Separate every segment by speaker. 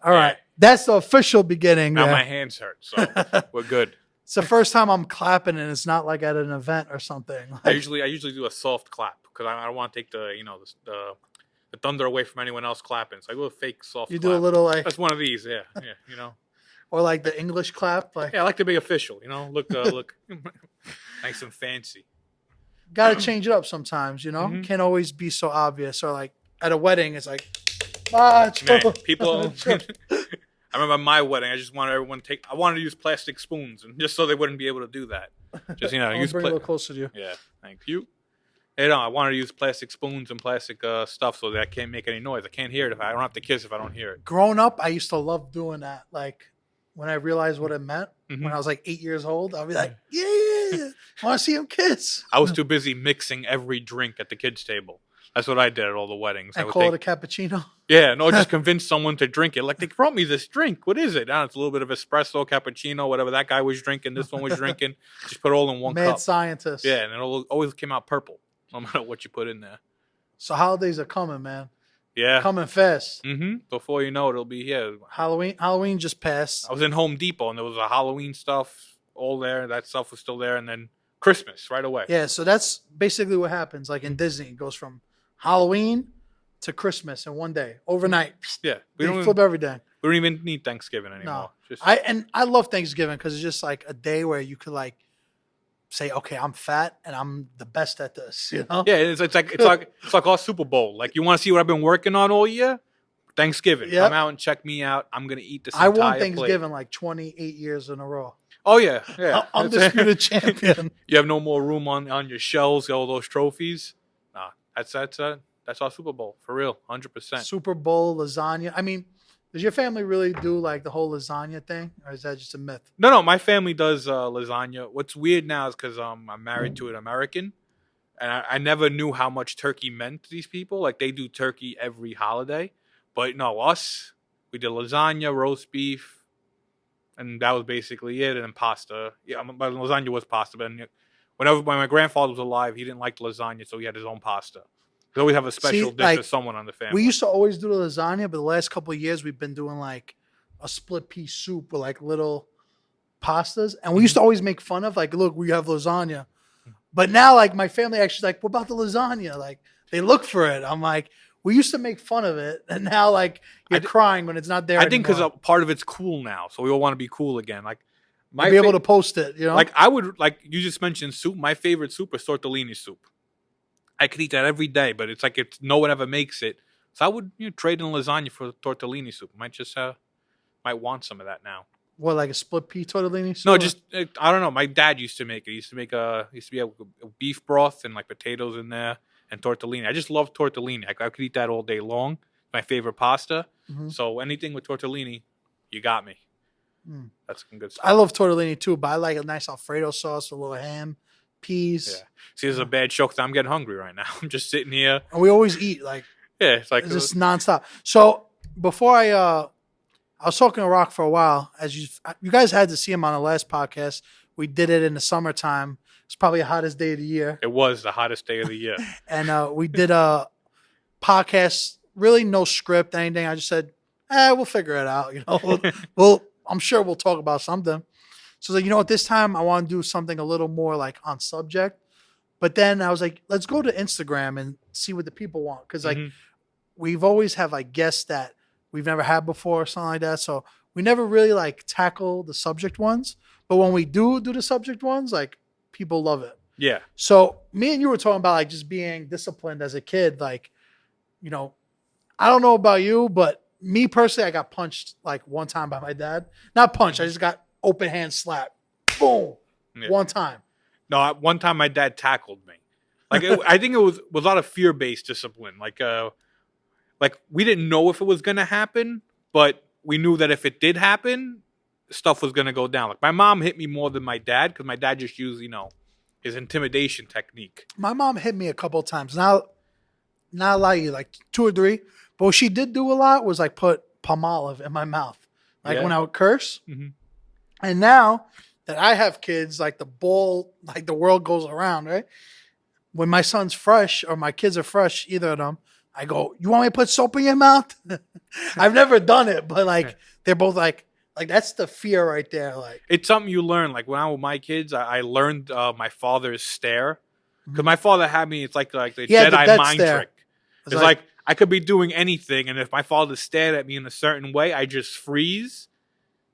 Speaker 1: All right. That's the official beginning.
Speaker 2: Now my hands hurt, so we're good.
Speaker 1: It's the first time I'm clapping, and it's not like at an event or something. Like,
Speaker 2: I usually do a soft clap because I don't want to take the thunder away from anyone else clapping. So I go a fake soft.
Speaker 1: you
Speaker 2: clap.
Speaker 1: do a little like,
Speaker 2: That's one of these, yeah,
Speaker 1: or like the English clap. Like,
Speaker 2: Yeah, I like to be official, look nice and fancy.
Speaker 1: got to change it up sometimes.
Speaker 2: Mm-hmm.
Speaker 1: Can't always be so obvious. Or like at a wedding, it's like,
Speaker 2: Man, people. I remember my wedding. I just wanted everyone to I wanted to use plastic spoons, and just so they wouldn't be able to do that. Just use
Speaker 1: bring a little closer to you.
Speaker 2: Yeah, thank you. I wanted to use plastic spoons and plastic stuff so that I can't make any noise. I can't hear it I don't have to kiss if I don't hear it.
Speaker 1: Growing up, I used to love doing that. Like when I realized what it meant, when I was like 8 years old, I'll be like, yeah, I want to see him kiss.
Speaker 2: I was too busy mixing every drink at the kids' table. That's what I did at all the weddings.
Speaker 1: I call it a cappuccino.
Speaker 2: Yeah, no, just convince someone to drink it. Like, they brought me this drink. What is it? It's a little bit of espresso, cappuccino, whatever that guy was drinking, this one was drinking. Just put it all in one cup.
Speaker 1: Mad scientist.
Speaker 2: Yeah, and it always came out purple, no matter what you put in there.
Speaker 1: So holidays are coming, man.
Speaker 2: Yeah.
Speaker 1: Coming fast.
Speaker 2: Mm-hmm. Before you know it, it'll be here.
Speaker 1: Halloween just passed.
Speaker 2: I was in Home Depot, and there was a Halloween stuff all there. That stuff was still there. And then Christmas right away.
Speaker 1: Yeah, so that's basically what happens. Like in Disney, it goes from Halloween to Christmas in one day, overnight.
Speaker 2: Yeah,
Speaker 1: we flip everything.
Speaker 2: We don't even need Thanksgiving anymore.
Speaker 1: No. I love Thanksgiving because it's just like a day where you could like say, okay, I'm fat and I'm the best at this.
Speaker 2: Yeah, it's like our Super Bowl. Like, you want to see what I've been working on all year? Thanksgiving. Yep. Come out and check me out. I'm gonna eat this. I won
Speaker 1: Thanksgiving
Speaker 2: plate.
Speaker 1: like 28 years in a row.
Speaker 2: Oh yeah.
Speaker 1: Undisputed champion.
Speaker 2: You have no more room on your shelves. All those trophies. Nah, that's our Super Bowl for real, 100%.
Speaker 1: Super Bowl lasagna. I mean, does your family really do like the whole lasagna thing, or is that just a myth?
Speaker 2: No, my family does lasagna. What's weird now is because I'm married to an American, and I never knew how much turkey meant to these people. Like, they do turkey every holiday, but no, we did lasagna, roast beef, and that was basically it. And then pasta. Yeah, but lasagna was pasta. But when my grandfather was alive, he didn't like lasagna, so he had his own pasta. We always have a special dish for someone on the family.
Speaker 1: We used to always do the lasagna, but the last couple of years we've been doing like a split pea soup with like little pastas. And we used to always make fun of like, look, we have lasagna. But now like my family actually like, what about the lasagna? Like, they look for it. I'm like, we used to make fun of it, and now like you're crying when it's not there.
Speaker 2: I think because part of it's cool now, so we all want to be cool again. Like,
Speaker 1: be able to post it,
Speaker 2: Like, I would, like you just mentioned soup. My favorite soup is tortellini soup. I could eat that every day, but it's like if no one ever makes it. So I would trade in lasagna for tortellini soup. Might want some of that now.
Speaker 1: What, like a split pea tortellini soup?
Speaker 2: No, just I don't know. My dad used to make it. He used to be a beef broth and like potatoes in there and tortellini. I just love tortellini. I could eat that all day long. My favorite pasta. Mm-hmm. So anything with tortellini, you got me. Mm. That's some good stuff.
Speaker 1: I love tortellini too, but I like a nice Alfredo sauce, a little ham, peas.
Speaker 2: Yeah. See, this is a bad show because I'm getting hungry right now. I'm just sitting here.
Speaker 1: And we always eat like.
Speaker 2: Yeah, it's like
Speaker 1: just nonstop. So before I was talking to Rock for a while. As you guys had to see him on the last podcast. We did it in the summertime. It's probably the hottest day of the year.
Speaker 2: It was the hottest day of the year.
Speaker 1: And we did a podcast, really no script, anything. I just said, we'll figure it out. I'm sure we'll talk about something. So like, this time I want to do something a little more like on subject. But then I was like, let's go to Instagram and see what the people want. Because like we've always have like guests that we've never had before or something like that. So we never really like tackle the subject ones. But when we do the subject ones, like people love it.
Speaker 2: Yeah.
Speaker 1: So me and you were talking about like just being disciplined as a kid. Like, I don't know about you, but me personally, I got punched like one time by my dad. Not punched. I just got open hand slap. Boom. Yeah. One time.
Speaker 2: No, one time my dad tackled me. Like I think it was a lot of fear-based discipline. Like we didn't know if it was going to happen, but we knew that if it did happen, stuff was going to go down. Like my mom hit me more than my dad because my dad just used, his intimidation technique.
Speaker 1: My mom hit me a couple of times. Not like you, like 2 or 3. But what she did do a lot was like put Palmolive in my mouth. Like when I would curse. Mm-hmm. And now that I have kids, like the world goes around, right? When my son's fresh or my kids are fresh, either of them, I go, you want me to put soap in your mouth? I've never done it, but like they're both like that's the fear right there. Like
Speaker 2: It's something you learn. Like when I was with my kids, I learned my father's stare. Because
Speaker 1: Mhm.
Speaker 2: my father had me, it's like the
Speaker 1: He had the
Speaker 2: Jedi
Speaker 1: death
Speaker 2: mind
Speaker 1: stare.
Speaker 2: trick. It's like I could be doing anything, and if my father stared at me in a certain way, I just freeze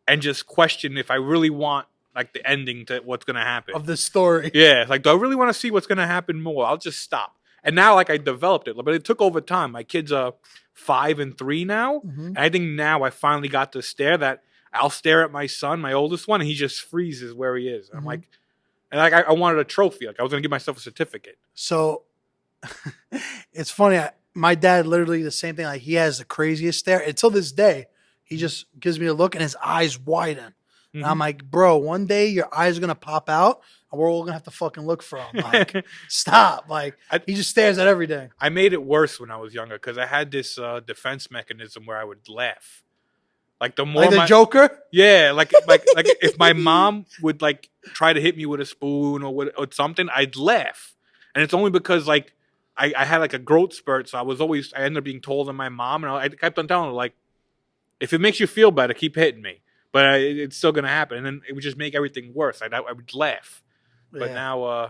Speaker 2: and just question if I really want like the ending to what's gonna happen.
Speaker 1: of the story.
Speaker 2: Yeah, it's like, do I really want to see what's gonna happen more? I'll just stop. And now, like, I developed it, but it took over time. My kids are 5 and 3 now,
Speaker 1: Mhm.
Speaker 2: and I think now I finally got to stare that I'll stare at my son, my oldest one, and he just freezes where he is. And I'm
Speaker 1: Mhm.
Speaker 2: like, and like I wanted a trophy. Like I was gonna give myself a certificate.
Speaker 1: So it's funny. My dad literally the same thing. Like he has the craziest stare. Until this day, he just gives me a look and his eyes widen. And I'm like, bro, one day your eyes are gonna pop out and we're all gonna have to fucking look for them. Like, stop. Like he just stares at everything.
Speaker 2: I made it worse when I was younger because I had this defense mechanism where I would laugh. Like the more
Speaker 1: Like the Joker?
Speaker 2: yeah, like if my mom would like try to hit me with a spoon or something, I'd laugh, and it's only because like I had like a growth spurt, so I ended up being told by my mom, and I kept on telling her like, if it makes you feel better, keep hitting me, but it's still gonna happen, and then it would just make everything worse. I would laugh, but
Speaker 1: Yeah.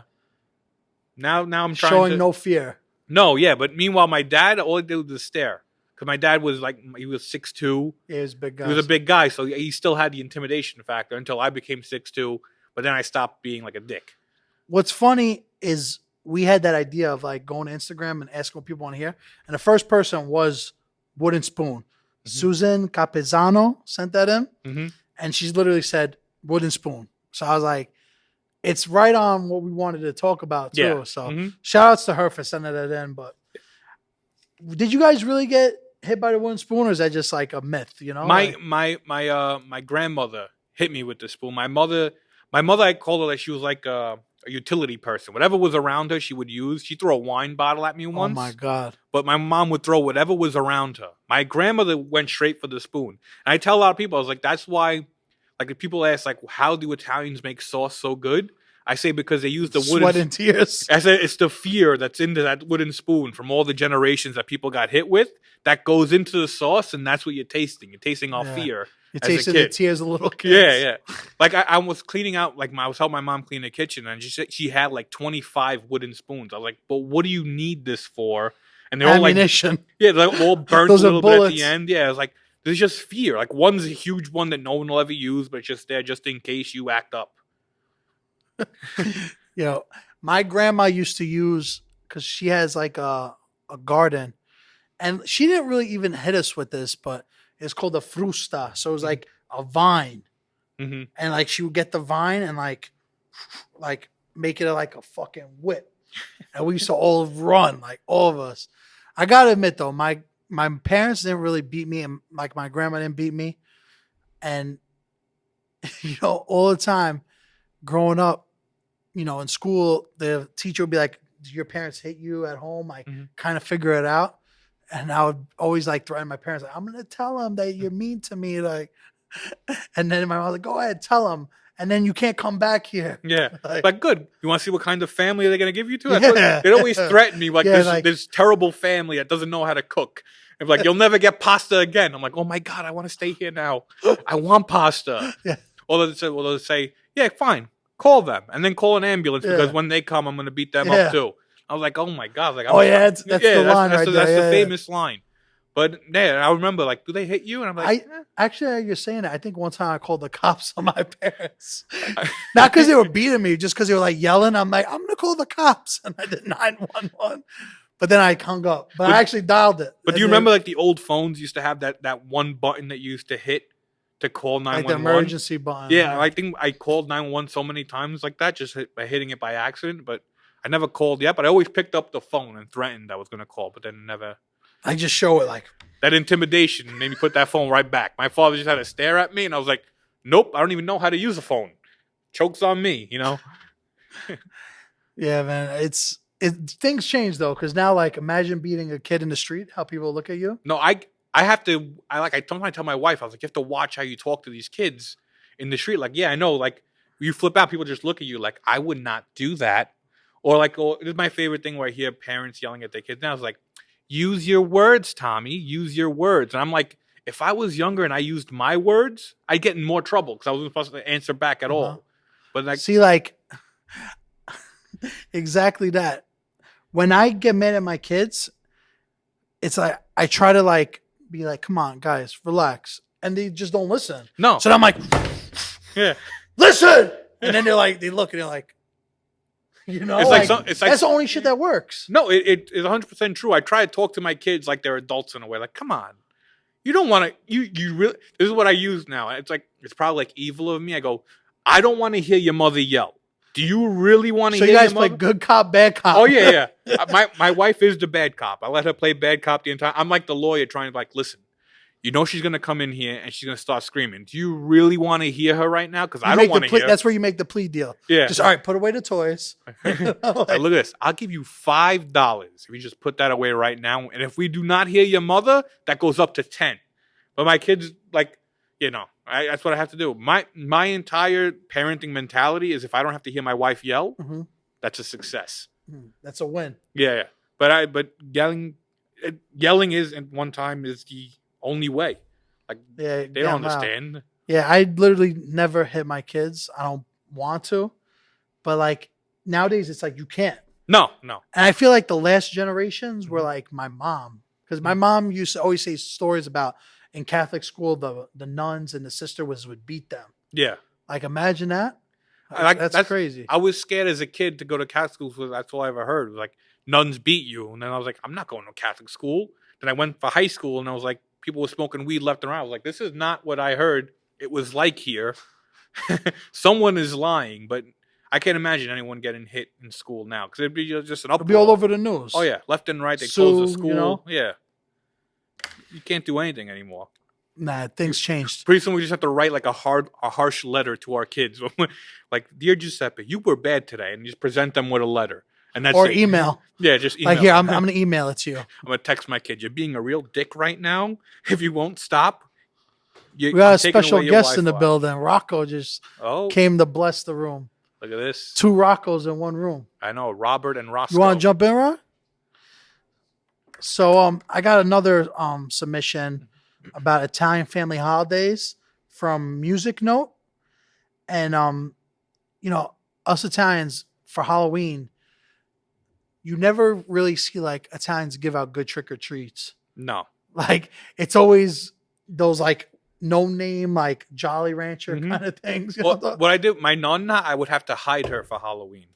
Speaker 2: now I'm trying
Speaker 1: Showing
Speaker 2: to
Speaker 1: no fear.
Speaker 2: no, yeah, but meanwhile my dad all he did was stare. Because my dad was like, he was 6'2".
Speaker 1: Yeah, he was a big guy.
Speaker 2: He was a big guy, so he still had the intimidation factor until I became 6'2". But then I stopped being like a dick.
Speaker 1: What's funny is we had that idea of like going to Instagram and asking what people want to hear. And the first person was Wooden Spoon. Susan Capizano sent that in.
Speaker 2: Mm-hmm.
Speaker 1: And she's literally said Wooden Spoon. So I was like, it's right on what we wanted to talk about too.
Speaker 2: Yeah.
Speaker 1: So shout outs to her for sending that in. But did you guys really get hit by the wooden spoon, or is that just like a myth? You know,
Speaker 2: my grandmother hit me with the spoon. My mother, I called her like she was like a utility person. Whatever was around her, she would use. She threw a wine bottle at me once.
Speaker 1: Oh my god!
Speaker 2: But my mom would throw whatever was around her. My grandmother went straight for the spoon. And I tell a lot of people, I was like, that's why. Like if people ask, like, how do Italians make sauce so good? I say because they use the wooden
Speaker 1: sweat and tears.
Speaker 2: I said it's the fear that's into that wooden spoon from all the generations that people got hit with that goes into the sauce, and that's what you're tasting. You're tasting all fear.
Speaker 1: You're tasting the tears of little kids.
Speaker 2: Yeah. Like I was cleaning out, like I was helping my mom clean the kitchen, and she had like 25 wooden spoons. I was like, "But what do you need this for?" And they're
Speaker 1: ammunition.
Speaker 2: All like, yeah, they're all burnt a
Speaker 1: Those are
Speaker 2: little bit at
Speaker 1: bullets.
Speaker 2: the end. Yeah, I was like, there's just fear. Like one's a huge one that no one will ever use, but it's just there just in case you act up.
Speaker 1: You know, my grandma used to use, because she has like a garden, and she didn't really even hit us with this, but it's called a frusta. So it was like a vine, and like she would get the vine and like make it like a fucking whip, and we used to all run, like all of us. I gotta admit though, my parents didn't really beat me, and like my grandma didn't beat me, and you know, all the time growing up, you know, in school, the teacher would be like, "Do your parents hit you at home?" I kind of figure it out, and I would always like threaten my parents, like, "I'm gonna tell them that you're mean to me," like, and then my mom was like, "Go ahead, tell them, and then you can't come back here."
Speaker 2: Yeah, like good. You want to see what kind of family they're gonna give you to?
Speaker 1: Yeah.
Speaker 2: They always threaten me like,
Speaker 1: Yeah,
Speaker 2: this terrible family that doesn't know how to cook. And like, you'll never get pasta again. I'm like, oh my god, I want to stay here now. I want pasta.
Speaker 1: Yeah.
Speaker 2: Or they'll say, yeah, fine. Call them and then call an ambulance because when they come, I'm going to beat them up too. I was like, oh my god, like,
Speaker 1: that's the line right there.
Speaker 2: That's the famous line. But yeah, I remember like, do they hit you? And I'm like,
Speaker 1: actually, you're saying that. I think one time I called the cops on my parents, not because they were beating me, just because they were like yelling. I'm like, I'm gonna call the cops, and I did 911. But then I hung up. But I actually dialed it.
Speaker 2: But do you remember like the old phones used to have that one button that you used to hit to call 911?
Speaker 1: Like the emergency button.
Speaker 2: Yeah, I think I called 911 so many times like that, just by hitting it by accident. But I never called yet. But I always picked up the phone and threatened I was going to call, but then never.
Speaker 1: I just show it like.
Speaker 2: That intimidation made me put that phone right back. My father just had to stare at me, and I was like, nope, I don't even know how to use a phone. Choke's on me, you know?
Speaker 1: Yeah, man. Things change, though, because now, like, imagine beating a kid in the street, how people look at you.
Speaker 2: No, I sometimes tell my wife, I was like, you have to watch how you talk to these kids in the street. Like, yeah, I know, like, you flip out, people just look at you like, I would not do that. Or, like, this is my favorite thing where I hear parents yelling at their kids now. It's like, use your words, Tommy. Use your words. And I'm like, if I was younger and I used my words, I'd get in more trouble because I wasn't supposed to answer back at all. But like,
Speaker 1: see, like exactly that. When I get mad at my kids, it's like I try to like be like, come on, guys, relax. And they just don't listen.
Speaker 2: no.
Speaker 1: So I'm like,
Speaker 2: Yeah.
Speaker 1: listen. And then they're like, they look and they're like, you know,
Speaker 2: It's like it's like
Speaker 1: that's the only shit that works.
Speaker 2: No, it is 100% true. I try to talk to my kids like they're adults in a way. Like, come on. You don't want to, you really, this is what I use now. It's like, it's probably like evil of me. I go, I don't want to hear your mother yell. Do you really want to
Speaker 1: So
Speaker 2: hear
Speaker 1: you guys
Speaker 2: your
Speaker 1: play
Speaker 2: mother?
Speaker 1: good cop, bad cop.
Speaker 2: Oh, yeah. My wife is the bad cop. I let her play bad cop the entire, I'm like the lawyer trying to like, listen, you know she's going to come in here and she's going to start screaming. Do you really want to hear her right now? Because I don't want to hear.
Speaker 1: That's where you make the plea deal.
Speaker 2: Yeah.
Speaker 1: Just, all right, put away the toys.
Speaker 2: Hey, look at this. I'll give you $5 if you just put that away right now. And if we do not hear your mother, that goes up to 10. But my kids, like, you know, that's what I have to do. My entire parenting mentality is if I don't have to hear my wife yell, that's a success.
Speaker 1: That's a win.
Speaker 2: Yeah. But yelling is at one time is the only way. Like, they don't understand.
Speaker 1: Wow. Yeah, I literally never hit my kids. I don't want to. But like nowadays it's like you can't.
Speaker 2: No.
Speaker 1: And I feel like the last generations were like my mom. Because my mom used to always say stories about in Catholic school, the nuns and the sister would beat them.
Speaker 2: Yeah.
Speaker 1: Like, imagine that. That's crazy.
Speaker 2: I was scared as a kid to go to Catholic school because that's all I ever heard. It was like, nuns beat you. And then I was like, I'm not going to Catholic school. Then I went for high school and I was like, people were smoking weed left and right. I was like, this is not what I heard it was like here. Someone is lying, but I can't imagine anyone getting hit in school now because it'd be just an uproar.
Speaker 1: It'd be all over the news.
Speaker 2: Oh, yeah. Left and right. They close the school.
Speaker 1: You know?
Speaker 2: Yeah. You can't do anything anymore.
Speaker 1: Nah, things changed.
Speaker 2: Pretty soon we just have to write like a harsh letter to our kids. Like, dear Giuseppe, you were bad today. And just present them with a letter. And that's
Speaker 1: or
Speaker 2: it.
Speaker 1: Email.
Speaker 2: Yeah, just email.
Speaker 1: Like, here, I'm going to email it to you.
Speaker 2: I'm going to text my kid. You're being a real dick right now. If you won't stop.
Speaker 1: We got a special guest in the building. Rocco just came to bless the room.
Speaker 2: Look at this.
Speaker 1: 2 Roccos in one room.
Speaker 2: I know, Robert and Roscoe.
Speaker 1: You want to jump in, Ron? So I got another submission about Italian family holidays from Music Note. And you know, us Italians for Halloween, you never really see like Italians give out good trick or treats.
Speaker 2: No.
Speaker 1: Like it's always those like no name like Jolly Rancher kind of things. You know?
Speaker 2: What I did, my nonna, I would have to hide her for Halloween.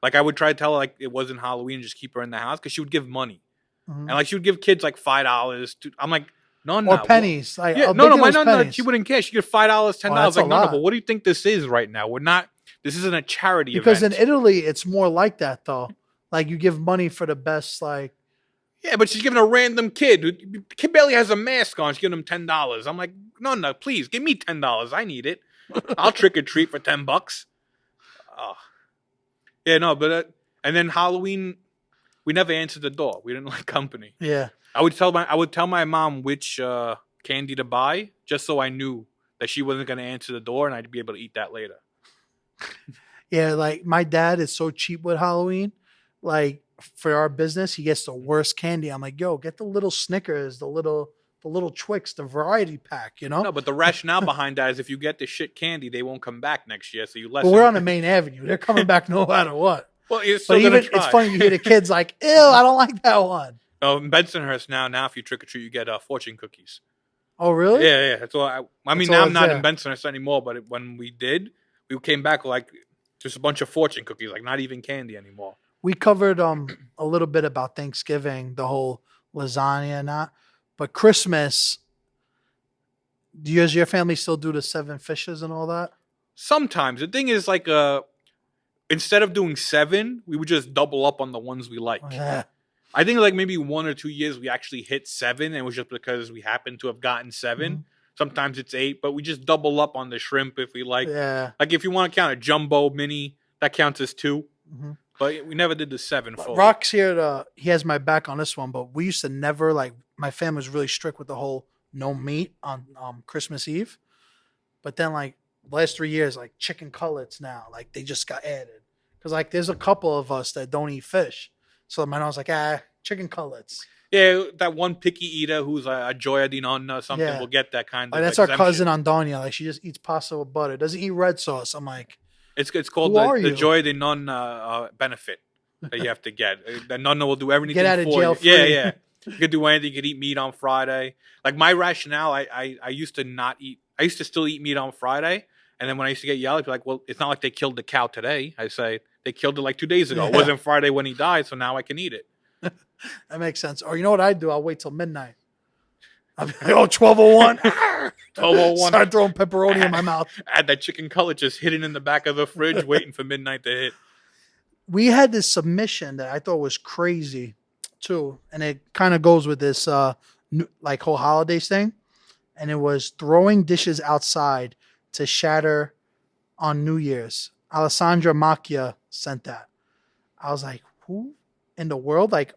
Speaker 2: Like I would try to tell her like it wasn't Halloween and just keep her in the house because she would give money. And like she would give kids like $5. I'm like, no,
Speaker 1: or pennies. Like,
Speaker 2: yeah, no, my nonna, she wouldn't care. She give $5, $10. Like, no, but what do you think this is right now? We're not. This isn't a charity
Speaker 1: because
Speaker 2: event.
Speaker 1: In Italy, it's more like that though. Like you give money for the best. Like,
Speaker 2: yeah, but she's giving a random kid. Kid barely has a mask on. She's giving him $10. I'm like, no, please give me $10. I need it. I'll trick or treat for $10. Oh, yeah, no, but and then Halloween. We never answered the door. We didn't like company.
Speaker 1: Yeah.
Speaker 2: I would tell my mom which candy to buy just so I knew that she wasn't going to answer the door and I'd be able to eat that later.
Speaker 1: Yeah, like my dad is so cheap with Halloween. Like for our business, he gets the worst candy. I'm like, yo, get the little Snickers, the little Twix, the variety pack, you know?
Speaker 2: No, but the rationale behind that is if you get the shit candy, they won't come back next year. So you lessen.
Speaker 1: But we're on the main avenue. They're coming back no matter what.
Speaker 2: Well, it's funny
Speaker 1: you hear the kids like, ew, I don't like that one.
Speaker 2: Oh, in Bensonhurst now if you trick or treat, you get fortune cookies.
Speaker 1: Oh, really?
Speaker 2: Yeah. That's all. I mean, now I'm not in Bensonhurst anymore, but when we did, we came back like just a bunch of fortune cookies, like not even candy anymore.
Speaker 1: We covered a little bit about Thanksgiving, the whole lasagna and that, but Christmas. Does your family still do the 7 fishes and all that?
Speaker 2: Sometimes the thing is like instead of doing 7, we would just double up on the ones we like.
Speaker 1: Oh, yeah.
Speaker 2: I think like maybe 1 or 2 years we actually hit 7, and it was just because we happened to have gotten 7. Mm-hmm. Sometimes it's 8, but we just double up on the shrimp if we like.
Speaker 1: Yeah.
Speaker 2: Like if you want to count a jumbo mini, that counts as 2. Mm-hmm. But we never did the 7 full.
Speaker 1: Rock's here he has my back on this one, but we used to never like my family was really strict with the whole no meat on Christmas Eve. But then like the last 3 years, like chicken cutlets now, like they just got added. Because like there's a couple of us that don't eat fish. So my mom's like, chicken cutlets.
Speaker 2: Yeah, that one picky eater who's a Joya di Nonna or something
Speaker 1: Yeah.
Speaker 2: will get that kind
Speaker 1: Like,
Speaker 2: of
Speaker 1: that's our
Speaker 2: exemption.
Speaker 1: cousin Andonia. Like, she just eats pasta with butter. Doesn't eat red sauce. I'm like,
Speaker 2: It's called
Speaker 1: who are
Speaker 2: the
Speaker 1: you?
Speaker 2: Joya di Nonna benefit that you have to get. The Nonna will do everything
Speaker 1: Get out of
Speaker 2: for
Speaker 1: jail
Speaker 2: you.
Speaker 1: free.
Speaker 2: Yeah, yeah. You could do anything. You could eat meat on Friday. Like my rationale, I used to not eat. I used to still eat meat on Friday, and then when I used to get yelled, I'd be like, "Well, it's not like they killed the cow today." I say they killed it like 2 days ago.
Speaker 1: Yeah.
Speaker 2: It wasn't Friday when he died, so now I can eat it.
Speaker 1: That makes sense. Or you know what I do? I'll wait till midnight. I'll be like, oh, 12:01.
Speaker 2: 12:01.
Speaker 1: Start throwing pepperoni in my mouth.
Speaker 2: I had that chicken cutlet just hidden in the back of the fridge, waiting for midnight to hit.
Speaker 1: We had this submission that I thought was crazy too, and it kind of goes with this like whole holidays thing. And it was throwing dishes outside to shatter on New Year's. Alessandra Macchia sent that. I was like, who in the world? Like,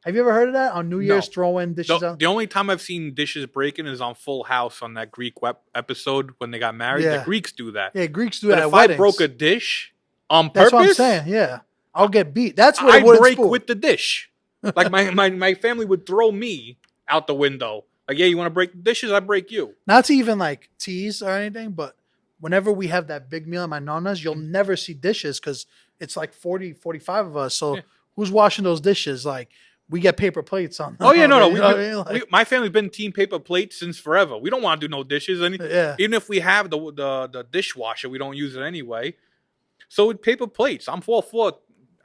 Speaker 1: have you ever heard of that? On New Year's, throwing dishes out?
Speaker 2: The only time I've seen dishes breaking is on Full House on that Greek episode when they got married.
Speaker 1: Yeah.
Speaker 2: The Greeks do that.
Speaker 1: Yeah, Greeks do
Speaker 2: But
Speaker 1: that at
Speaker 2: if
Speaker 1: weddings.
Speaker 2: I broke a dish on purpose,
Speaker 1: that's what I'm saying. Yeah, I'll get beat. That's what
Speaker 2: I
Speaker 1: it would
Speaker 2: break with the dish. Like my family would throw me out the window. Like, yeah, you want to break the dishes? I break you.
Speaker 1: Not to even like tease or anything, but whenever we have that big meal at my nonna's, you'll never see dishes because it's like 40, 45 of us. So who's washing those dishes? Like, we get paper plates on them.
Speaker 2: Oh yeah, no.
Speaker 1: My
Speaker 2: family's been team paper plates since forever. We don't want to do no dishes. Even if we have the dishwasher, we don't use it anyway. So with paper plates, I'm all for.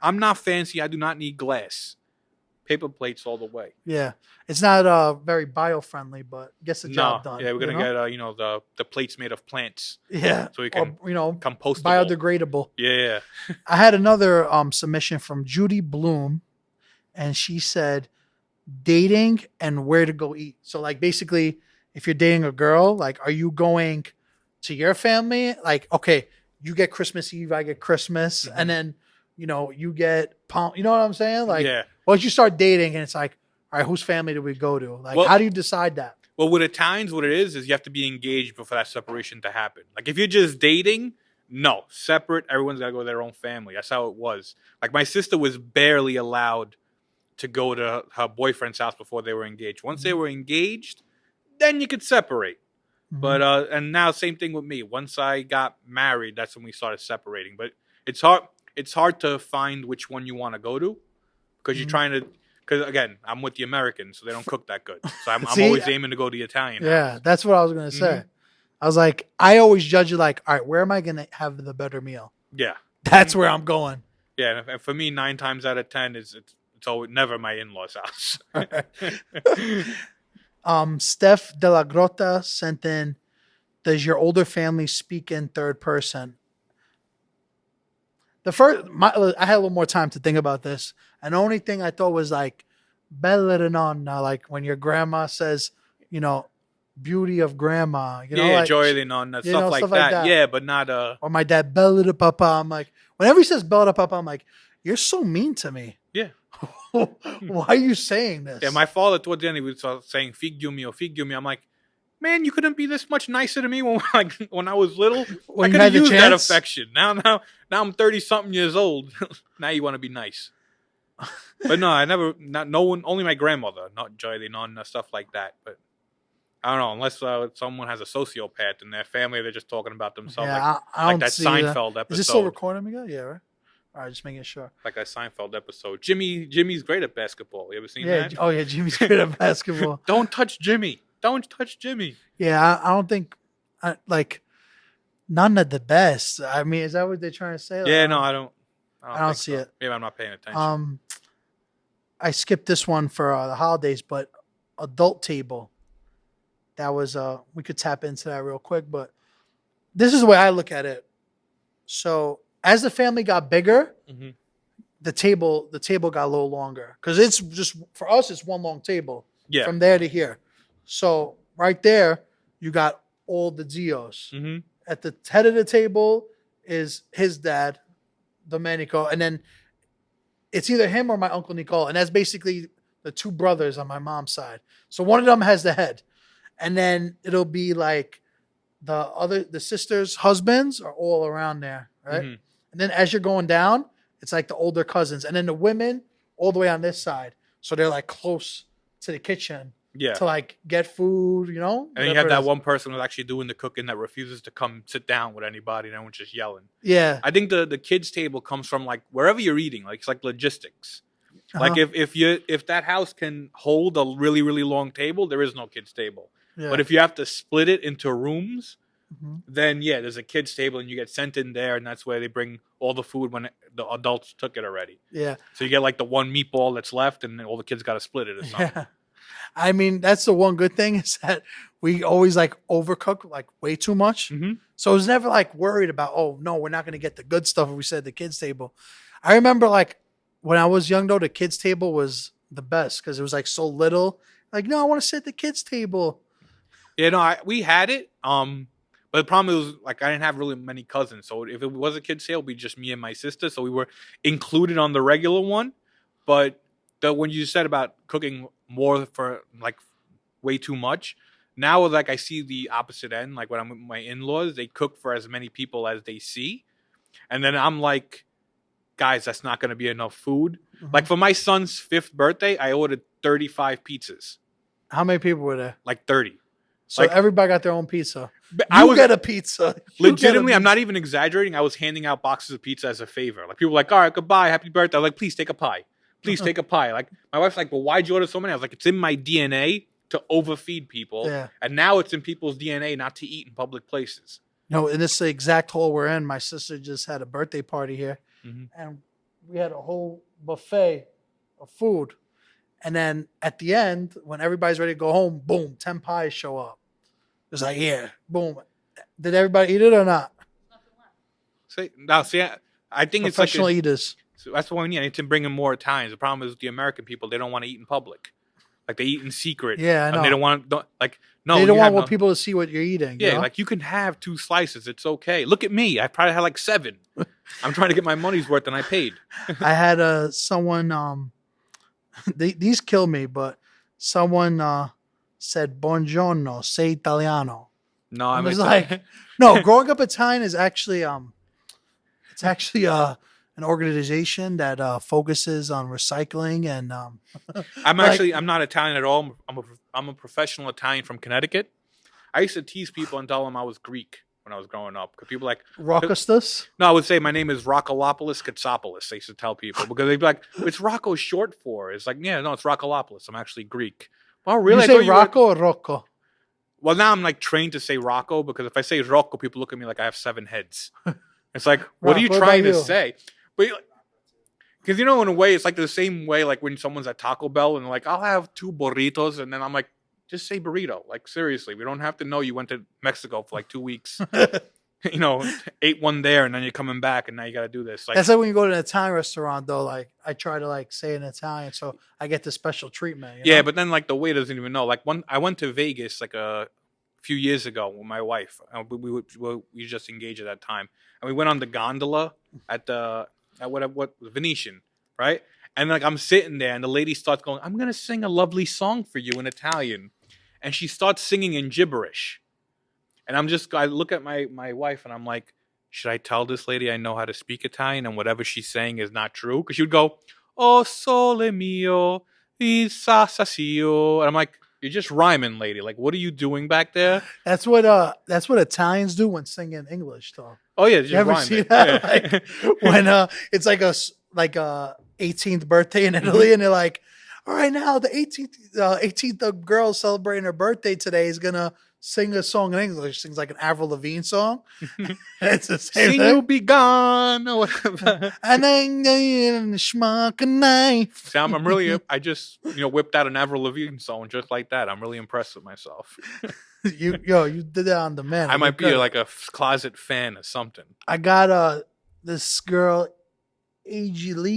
Speaker 2: I'm not fancy. I do not need glass. Paper plates all the way.
Speaker 1: Yeah, it's not very bio-friendly, but gets the job done.
Speaker 2: Yeah, we're gonna get the plates made of plants.
Speaker 1: Yeah,
Speaker 2: so we can compostable,
Speaker 1: biodegradable.
Speaker 2: Yeah.
Speaker 1: I had another submission from Judy Bloom, and she said dating and where to go eat. So like basically, if you're dating a girl, like are you going to your family? Like, okay, you get Christmas Eve, I get Christmas, and then you get Palm. You know what I'm saying? Like, once you start dating, and it's like, all right, whose family do we go to? Like, how do you decide that?
Speaker 2: Well, with Italians, what it is you have to be engaged before that separation to happen. Like, if you're just dating, no, separate. Everyone's got to go to their own family. That's how it was. Like, my sister was barely allowed to go to her boyfriend's house before they were engaged. Once they were engaged, then you could separate. But and now same thing with me. Once I got married, that's when we started separating. But it's hard. It's hard to find which one you want to go to because you're trying to. Because again, I'm with the Americans, so they don't cook that good. So I'm always aiming to go to the Italian.
Speaker 1: Yeah,
Speaker 2: house.
Speaker 1: That's what I was gonna say. I was like, I always judge it like, all right, where am I gonna have the better meal?
Speaker 2: Yeah,
Speaker 1: that's where I'm going.
Speaker 2: Yeah, and for me, 9 times out of 10 it's always never my in-laws' house.
Speaker 1: Steph De La Grota sent in, does your older family speak in third person? I had a little more time to think about this, and the only thing I thought was like, bella nonna, like when your grandma says, beauty of grandma, like,
Speaker 2: joy de nonna, stuff like that. Yeah, but not
Speaker 1: or my dad, bella de papa. I'm like, whenever he says bella de papa, I'm like, you're so mean to me.
Speaker 2: Yeah.
Speaker 1: Why are you saying this?
Speaker 2: Yeah, my father towards the end he was saying figlio mio. I'm like, man, you couldn't be this much nicer to me when I was little. I could have used that affection. Now I'm 30-something years old. Now you want to be nice. But no, I never. No one. Only my grandmother. Not Joy de Nonna, stuff like that. But I don't know. Unless someone has a sociopath in their family, they're just talking about themselves.
Speaker 1: Yeah, I don't
Speaker 2: that
Speaker 1: see
Speaker 2: Seinfeld
Speaker 1: that.
Speaker 2: episode.
Speaker 1: Is this still recording, Miguel? Yeah, right. All right, just making sure.
Speaker 2: Like that Seinfeld episode. Jimmy's great at basketball. You ever seen that?
Speaker 1: Oh yeah, Jimmy's great at basketball.
Speaker 2: Don't touch Jimmy. Don't touch Jimmy.
Speaker 1: Yeah, I don't think, none of the best. I mean, is that what they're trying to say?
Speaker 2: Yeah, no, I don't
Speaker 1: see it.
Speaker 2: Maybe I'm not paying attention.
Speaker 1: I skipped this one for the holidays, but adult table. That was we could tap into that real quick, but this is the way I look at it. So as the family got bigger, the table got a little longer because it's just for us. It's one long table.
Speaker 2: Yeah.
Speaker 1: From there to here. So right there, you got all the Zios. At the head of the table is his dad, Domenico, and then it's either him or my uncle Nicole, and that's basically the two brothers on my mom's side. So one of them has the head, and then it'll be like the sisters' husbands are all around there, right? And then as you're going down, it's like the older cousins, and then the women all the way on this side. so they're like close to the kitchen
Speaker 2: Yeah.
Speaker 1: to like get food, you know.
Speaker 2: And then you
Speaker 1: whatever
Speaker 2: have
Speaker 1: it
Speaker 2: that
Speaker 1: is.
Speaker 2: one person who's actually doing the cooking that refuses to come sit down with anybody, and everyone's just yelling.
Speaker 1: Yeah.
Speaker 2: I think the kids table comes from like wherever you're eating, like it's like logistics. Like
Speaker 1: Uh-huh.
Speaker 2: if that house can hold a really really long table, there is no kids table.
Speaker 1: Yeah.
Speaker 2: But if you have to split it into rooms,
Speaker 1: Mhm.
Speaker 2: then yeah, there's a kids table and you get sent in there, and that's where they bring all the food when the adults took it already.
Speaker 1: Yeah.
Speaker 2: So you get like the one meatball that's left, and then all the kids got to split it or something.
Speaker 1: Yeah. I mean, that's the one good thing is that we always like overcook like way too much.
Speaker 2: Mm-hmm.
Speaker 1: So I was never like worried about, oh no, we're not going to get the good stuff if we sit at the kids table. I remember like when I was young though, the kids table was the best because it was like so little. Like, no, I want to sit at the kids table.
Speaker 2: Yeah, no, we had it. But the problem was like I didn't have really many cousins, so if it was a kids sale, it'd be just me and my sister. So we were included on the regular one. But when you said about cooking more for like way too much, now like I see the opposite end. Like when I'm with my in-laws, they cook for as many people as they see, and then I'm like, guys, that's not going to be enough food.
Speaker 1: Mhm.
Speaker 2: Like for my son's 5th birthday, I ordered 35 pizzas,
Speaker 1: How many people were there?
Speaker 2: like 30.
Speaker 1: So
Speaker 2: Like-
Speaker 1: everybody got their own pizza.
Speaker 2: I was
Speaker 1: get a pizza. You
Speaker 2: legitimately,
Speaker 1: get a
Speaker 2: I'm not even exaggerating. I was handing out boxes of pizza as a favor. Like people were like, all right, goodbye, happy birthday. I'm like, please take a pie. Please take a pie. Like my wife's like, well, why'd you order so many? I was like, it's in my DNA to overfeed people.
Speaker 1: Yeah.
Speaker 2: And now it's in people's DNA not to eat in public places.
Speaker 1: No, in this exact hall we're in, my sister just had a birthday party here,
Speaker 2: Mhm.
Speaker 1: and we had a whole buffet of food. And then at the end, when everybody's ready to go home, boom, 10 pies show up. It's like, yeah, boom. Did everybody eat it or not?
Speaker 2: See, I think it's
Speaker 1: Professional
Speaker 2: like
Speaker 1: eaters.
Speaker 2: so that's what we need. I need to bring in more Italians. The problem is with the American people, they don't want to eat in public. Like they eat in secret.
Speaker 1: Yeah, I
Speaker 2: And
Speaker 1: know.
Speaker 2: they don't want no.
Speaker 1: They
Speaker 2: you
Speaker 1: don't
Speaker 2: have
Speaker 1: want
Speaker 2: no-
Speaker 1: people to see what you're eating. you
Speaker 2: Yeah,
Speaker 1: know?
Speaker 2: like you can have 2 slices. It's okay. Look at me. I probably had like 7. I'm trying to get my money's worth, and I paid.
Speaker 1: I had someone these kill me, but someone said buongiorno, sei italiano.
Speaker 2: No,
Speaker 1: I
Speaker 2: I
Speaker 1: was
Speaker 2: mean,
Speaker 1: like, no, growing up Italian is actually it's actually an organization that focuses on recycling and
Speaker 2: I'm
Speaker 1: like-
Speaker 2: actually I'm not Italian at all. I'm a professional Italian from Connecticut. I used to tease people and tell them I was Greek when I was growing up because people like
Speaker 1: Rockostus.
Speaker 2: no, I would say my name is Roccolopoulos Katsopoulos. I used to tell people because they'd be like, "It's Rocco short for?" It's like, yeah, no, it's Roccolopoulos. I'm actually Greek. Well, really?
Speaker 1: You
Speaker 2: I
Speaker 1: say
Speaker 2: thought you were-
Speaker 1: Rocco or Rocco?
Speaker 2: Well, now I'm like trained to say Rocco because if I say Rocco, people look at me like I have 7 heads. It's like, what are you
Speaker 1: Rock, what
Speaker 2: trying
Speaker 1: about
Speaker 2: to
Speaker 1: you?
Speaker 2: say? But because in a way, it's like the same way like when someone's at Taco Bell and they're like, I'll have 2 burritos, and then I'm like, just say burrito. Like seriously, we don't have to know you went to Mexico for like 2 weeks. Ate one there, and then you're coming back, and now you got to do this. Like,
Speaker 1: That's like when you go to an Italian restaurant, though. Like I try to like say in Italian, so I get the special treatment. you
Speaker 2: yeah,
Speaker 1: know?
Speaker 2: but then like the waiter doesn't even know. Like I went to Vegas like a few years ago with my wife. We just engaged at that time, and we went on the gondola at what Venetian, right? And like I'm sitting there, and the lady starts going, "I'm gonna sing a lovely song for you in Italian," and she starts singing in gibberish, and I look at my wife, and I'm like, should I tell this lady I know how to speak Italian and whatever she's saying is not true? Because she would go, "Oh sole mio, il sasasio," and I'm like, you're just rhyming, lady. Like, what are you doing back there?
Speaker 1: That's what Italians do when singing English, though.
Speaker 2: Oh yeah, just
Speaker 1: You ever
Speaker 2: rhyming.
Speaker 1: see that?
Speaker 2: Yeah.
Speaker 1: Like, when it's like a 18th birthday in Italy, and they're like, "All right, now the 18th girl celebrating her birthday today is gonna sing a song in English." Sings like an Avril Lavigne song. It's the same
Speaker 2: Sing you
Speaker 1: thing.
Speaker 2: be gone or whatever.
Speaker 1: And then schmuck a knife.
Speaker 2: See, I'm really, I just whipped out an Avril Lavigne song just like that. I'm really impressed with myself.
Speaker 1: You did that on demand.
Speaker 2: I might be
Speaker 1: Good.
Speaker 2: like a closet fan or something.
Speaker 1: I got this girl,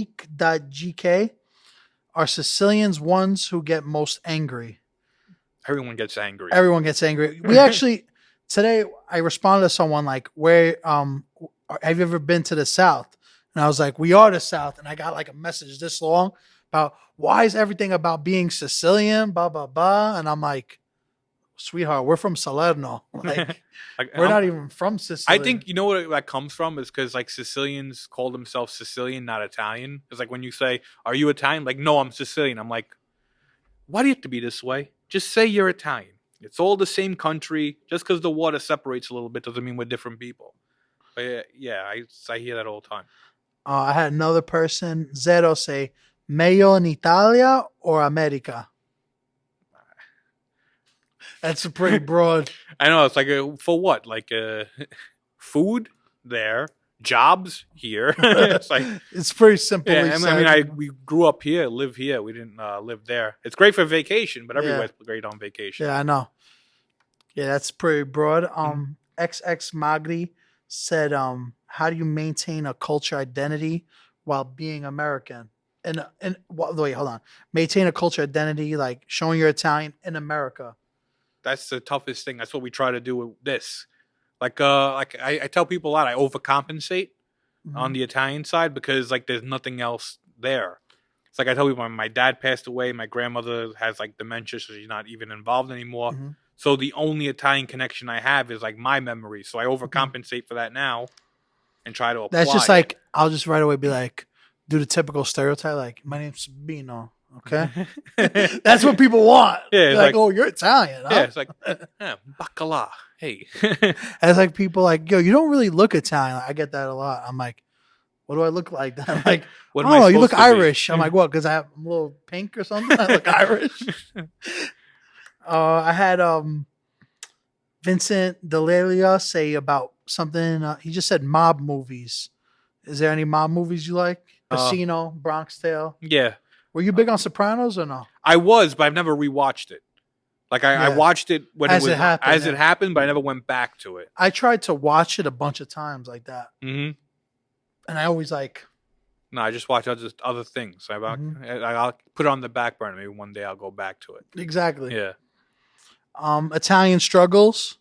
Speaker 1: agleek.gk. Are Sicilians ones who get most angry?
Speaker 2: Everyone gets angry.
Speaker 1: Everyone gets angry. We actually today I responded to someone like, "Where have you ever been to the South?" And I was like, "We are the South." And I got like a message this long about why is everything about being Sicilian, blah blah blah. And I'm like, sweetheart, we're from Salerno. Like,
Speaker 2: Like,
Speaker 1: we're not even from Sicily.
Speaker 2: I think you know what that comes from is because like Sicilians call themselves Sicilian, not Italian. It's like when you say, "Are you Italian?" Like, no, I'm Sicilian. I'm like, why do you have to be this way? Just say you're Italian. It's all the same country. Just because the water separates a little bit doesn't mean we're different people. But yeah, I hear that all the time.
Speaker 1: I had another person, Zero, say, meglio in Italia or America? That's pretty broad.
Speaker 2: I know it's like for what? Like food there, jobs here. It's like
Speaker 1: It's pretty simple.
Speaker 2: yeah. We grew up here, live here. We didn't live there. It's great for vacation, but everywhere's great on vacation.
Speaker 1: Yeah, I know. Yeah, that's pretty broad. XX Magri said, how do you maintain a culture identity while being American? Wait, hold on. Maintain a culture identity, like showing you're Italian in America.
Speaker 2: That's the toughest thing. That's what we try to do with this. Like I tell people a lot. I overcompensate on the Italian side because like there's nothing else there. It's like I tell people my dad passed away. My grandmother has like dementia, so she's not even involved anymore. So the only Italian connection I have is like my memories. So I overcompensate for that now and try to apply.
Speaker 1: That's just like, I'll just right away be like, do the typical stereotype, like, my name's Sabino. Okay. That's what people want.
Speaker 2: Yeah. It's
Speaker 1: like, oh, you're Italian. Huh?
Speaker 2: Yeah. It's like, bacala. Hey.
Speaker 1: It's like people like, yo, you don't really look Italian. I get that a lot. I'm like, what do I look like? I'm like,
Speaker 2: what
Speaker 1: oh, you look Irish. I'm like, what? Because I'm a little pink or something? I look Irish. I had Vincent Delalia say about something. He just said mob movies. Is there any mob movies you like? Casino, Bronx Tale.
Speaker 2: Yeah.
Speaker 1: Were you big on Sopranos or no?
Speaker 2: I was, but I've never rewatched it. Like I watched it when
Speaker 1: as
Speaker 2: it was
Speaker 1: it
Speaker 2: happened, but I never went back to it.
Speaker 1: I tried to watch it a bunch of times like that, and I always like.
Speaker 2: No, I just watch other things. I'll put it on the back burner. Maybe one day I'll go back to it.
Speaker 1: Exactly.
Speaker 2: Yeah.
Speaker 1: Italian struggles.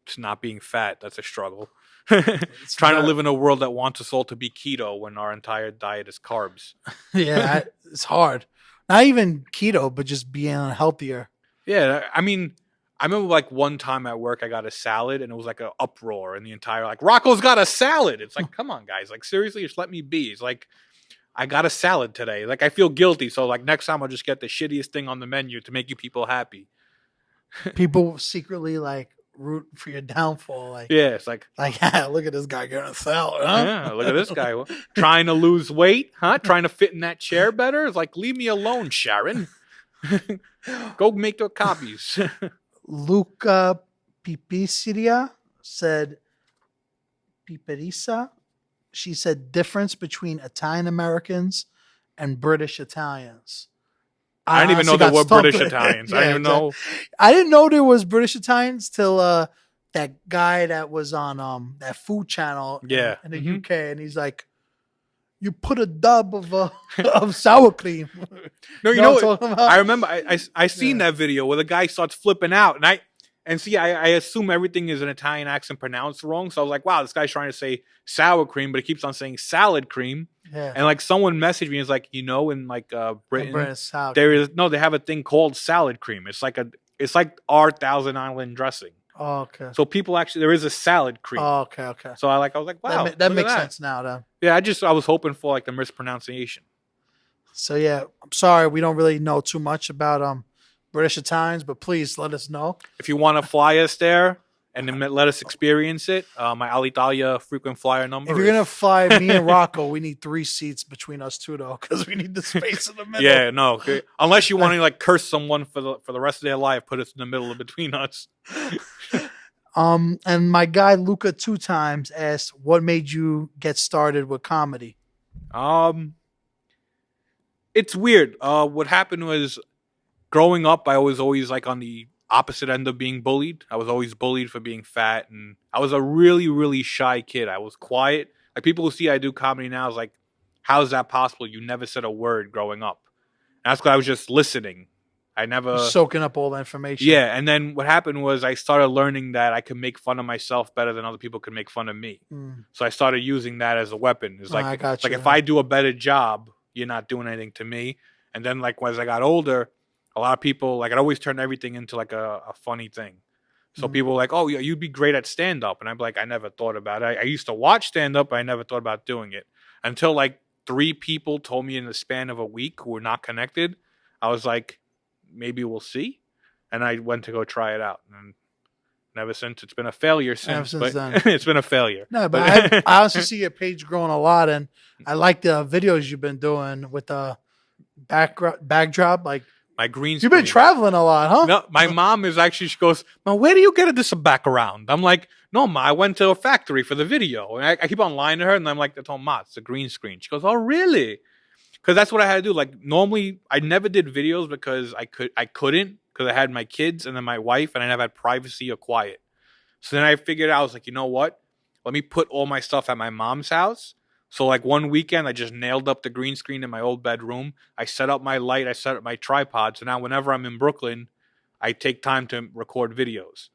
Speaker 2: It's not being fat. That's a struggle. It's trying to live in a world that wants us all to be keto when our entire diet is carbs.
Speaker 1: Yeah, it's hard. Not even keto, but just being healthier.
Speaker 2: Yeah, I mean, I remember like one time at work I got a salad and it was like an uproar in the entire like Rocco's got a salad. It's like, come on, guys, like seriously, just let me be. It's like I got a salad today. Like I feel guilty, so like next time I'll just get the shittiest thing on the menu to make you people happy.
Speaker 1: People secretly like root for your downfall. Like,
Speaker 2: yeah, it's like
Speaker 1: look at this guy getting a salad, huh?
Speaker 2: Yeah, look at this guy trying to lose weight, huh? Trying to fit in that chair better. It's like, leave me alone, Sharon. Go make your copies.
Speaker 1: Luca Pipiceria said, Piperisa. She said, difference between Italian Americans and British Italians.
Speaker 2: I didn't even know there were British Italians.
Speaker 1: Yeah,
Speaker 2: I didn't even know.
Speaker 1: I didn't know there was British Italians till that guy that was on that food channel in the UK, and he's like, you put a dub of sour cream.
Speaker 2: No, you know what? I remember I seen that video where the guy starts flipping out, and I assume everything is an Italian accent pronounced wrong. So I was like, wow, this guy's trying to say sour cream, but he keeps on saying salad cream.
Speaker 1: Yeah.
Speaker 2: And like someone messaged me, is like, in like Britain,
Speaker 1: they
Speaker 2: have a thing called salad cream. It's like our Thousand Island dressing.
Speaker 1: Oh, okay.
Speaker 2: So people there is a salad cream.
Speaker 1: Oh, okay.
Speaker 2: So I was like, wow,
Speaker 1: that makes sense now, though.
Speaker 2: Yeah, I was hoping for like the mispronunciation.
Speaker 1: So yeah, I'm sorry we don't really know too much about British Italians, but please let us know
Speaker 2: if you want to fly us there and then let us experience it. My Alitalia frequent flyer number.
Speaker 1: If you're gonna fly me and Rocco, we need 3 seats between us two though, because we need the space in the middle.
Speaker 2: Yeah, no. Okay. Unless you want to like curse someone for the rest of their life, put us in the middle of between us.
Speaker 1: And my guy Luca 2 times asked, "What made you get started with comedy?"
Speaker 2: It's weird. What happened was, growing up, I was always like on the opposite end of being bullied. I was always bullied for being fat, and I was a really, really shy kid. I was quiet. Like people who see I do comedy now is like, how is that possible? You never said a word growing up. And that's because I was just listening. I never
Speaker 1: soaking up all the information.
Speaker 2: Yeah, and then what happened was I started learning that I could make fun of myself better than other people could make fun of me. So I started using that as a weapon. It's like, if I do a better job, you're not doing anything to me. And then like as I got older, a lot of people like I always turn everything into like a funny thing. So
Speaker 1: Mhm.
Speaker 2: people were like, "Oh, you'd be great at stand up," and I'm like, "I never thought about it. I used to watch stand up, but I never thought about doing it until like 3 people told me in the span of a week who were not connected. I was like, maybe we'll see, and I went to go try it out, and ever since it's been a failure
Speaker 1: Ever
Speaker 2: since.
Speaker 1: since
Speaker 2: But
Speaker 1: then.
Speaker 2: it's been a failure.
Speaker 1: No, but I honestly see your page growing a lot, and I like the videos you've been doing with the backdrop. Like
Speaker 2: My green
Speaker 1: you've been
Speaker 2: screen.
Speaker 1: traveling a lot, huh?
Speaker 2: No, my mom is actually. She goes, "Mom, where do you get this background?" I'm like, "No, Ma, I went to a factory for the video." And I keep on lying to her, and I'm like, "I told Ma, it's a green screen." She goes, "Oh, really?" Because that's what I had to do. Like normally, I never did videos because I couldn't because I had my kids and then my wife, and I never had privacy or quiet. So then I figured out, I was like, you know what? Let me put all my stuff at my mom's house. So like one weekend, I just nailed up the green screen in my old bedroom. I set up my light. I set up my tripod. So now whenever I'm in Brooklyn, I take time to record videos.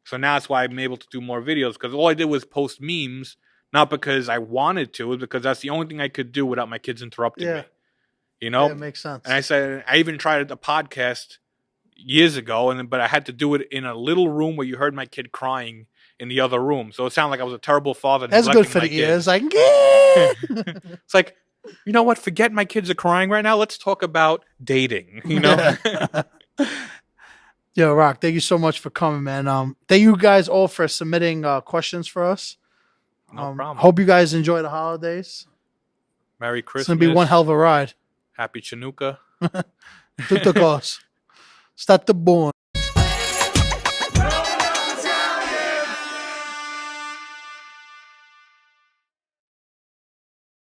Speaker 2: So now that's why I'm able to do more videos because all I did was post memes, not because I wanted to, it was because that's the only thing I could do without my kids interrupting
Speaker 1: Yeah,
Speaker 2: me. You
Speaker 1: yeah,
Speaker 2: know?
Speaker 1: it makes sense.
Speaker 2: And I said, I even tried a podcast years ago, but I had to do it in a little room where you heard my kid crying in the other room. So it sounded like I was a terrible father.
Speaker 1: That's good for
Speaker 2: my
Speaker 1: the ears.
Speaker 2: kids.
Speaker 1: Like, yeah.
Speaker 2: It's like, you know what? Forget my kids are crying right now. Let's talk about dating. You know?
Speaker 1: Yo, Rock, thank you so much for coming, man. Thank you guys all for submitting questions for us.
Speaker 2: No problem.
Speaker 1: Hope you guys enjoy the holidays.
Speaker 2: Merry
Speaker 1: It's
Speaker 2: Christmas.
Speaker 1: gonna be one hell of a ride.
Speaker 2: Happy Chanukah.
Speaker 1: Tutto cos. State buono.